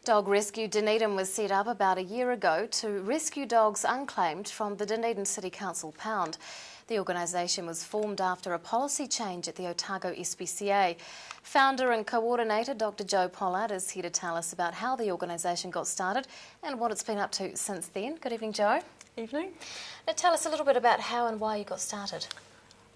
Dog Rescue Dunedin was set up about a year ago to rescue dogs unclaimed from the Dunedin City Council pound. The organisation was formed after a policy change at the Otago SPCA. Founder and coordinator Dr Jo Pollard is here to tell us about how the organisation got started and what it's been up to since then. Good evening, Jo. Evening. Now tell us a little bit about how and why you got started.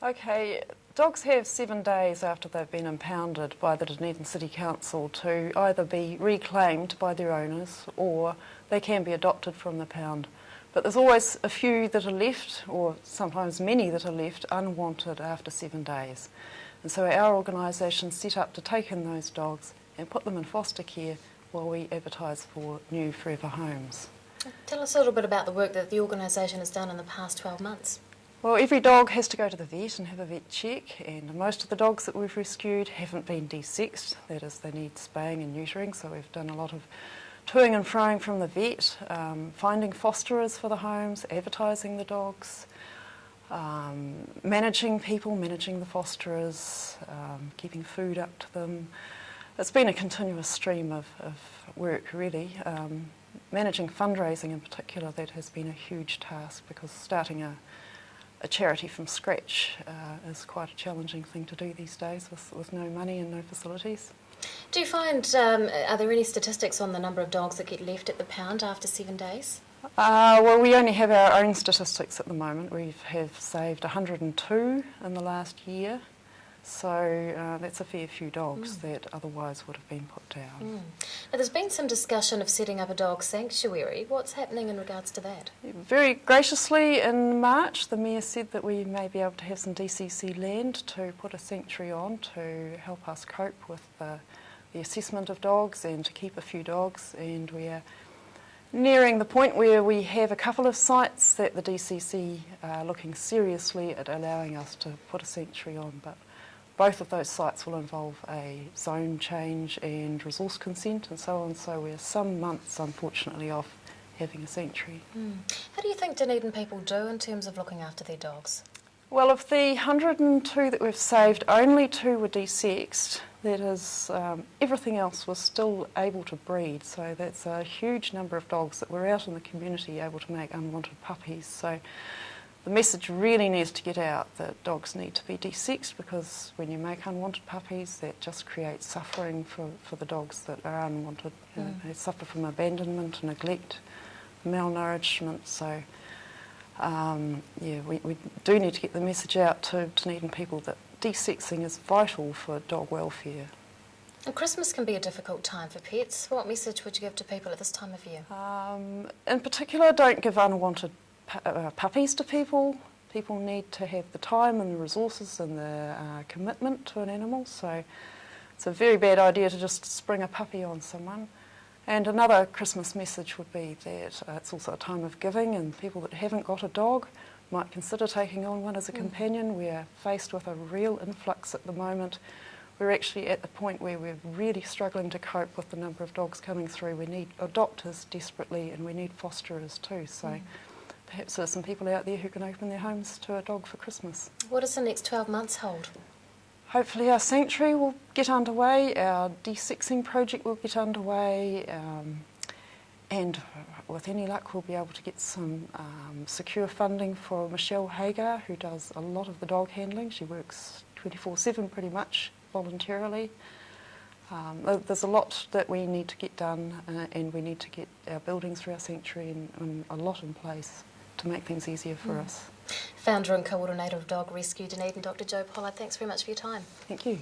Okay, dogs have 7 days after they've been impounded by the Dunedin City Council to either be reclaimed by their owners or they can be adopted from the pound. But there's always a few that are left, or sometimes many that are left, unwanted after 7 days. And so our organisation set up to take in those dogs and put them in foster care while we advertise for new forever homes. Tell us a little bit about the work that the organisation has done in the past 12 months. Well, every dog has to go to the vet and have a vet check, and most of the dogs that we've rescued haven't been de-sexed. That is, they need spaying and neutering, so we've done a lot of toing and froing from the vet, finding fosterers for the homes, advertising the dogs, managing people, managing the fosterers, keeping food up to them. It's been a continuous stream of work, really. Managing fundraising in particular, that has been a huge task, because starting a charity from scratch is quite a challenging thing to do these days with no money and no facilities. Do you find, are there any statistics on the number of dogs that get left at the pound after 7 days? Well, we only have our own statistics at the moment. We have saved 102 in the last year, so that's a fair few dogs that otherwise would have been put down. Now, there's been some discussion of setting up a dog sanctuary. What's happening in regards to that? Very graciously in March, the Mayor said that we may be able to have some DCC land to put a sanctuary on to help us cope with the assessment of dogs and to keep a few dogs, and we are nearing the point where we have a couple of sites that the DCC are looking seriously at allowing us to put a sanctuary on, but both of those sites will involve a zone change and resource consent and so on, so we're some months, unfortunately, off having a sanctuary. How do you think Dunedin people do in terms of looking after their dogs? Well, of the 102 that we've saved, only 2 were de-sexed. That is, everything else was still able to breed, so that's a huge number of dogs that were out in the community able to make unwanted puppies. So the message really needs to get out that dogs need to be de-sexed, because when you make unwanted puppies, that just creates suffering for the dogs that are unwanted. They suffer from abandonment, neglect, malnourishment. So yeah, we do need to get the message out to Dunedin people that de-sexing is vital for dog welfare. And Christmas can be a difficult time for pets. What message would you give to people at this time of year? In particular, don't give unwanted puppies to people. People need to have the time and the resources and the commitment to an animal, so it's a very bad idea to just spring a puppy on someone. And another Christmas message would be that it's also a time of giving, and people that haven't got a dog might consider taking on one as a companion. We're faced with a real influx at the moment. We're actually at the point where we're really struggling to cope with the number of dogs coming through. We need adopters desperately, and we need fosterers too. So perhaps there's some people out there who can open their homes to a dog for Christmas. What does the next 12 months hold? Hopefully our sanctuary will get underway, our de-sexing project will get underway, and with any luck we'll be able to get some secure funding for Michelle Hagar, who does a lot of the dog handling. She works 24/7 pretty much voluntarily. There's a lot that we need to get done, and we need to get our buildings through our sanctuary and a lot in place to make things easier for us. Founder and coordinator of Dog Rescue Dunedin, Dr Jo Pollard, thanks very much for your time. Thank you.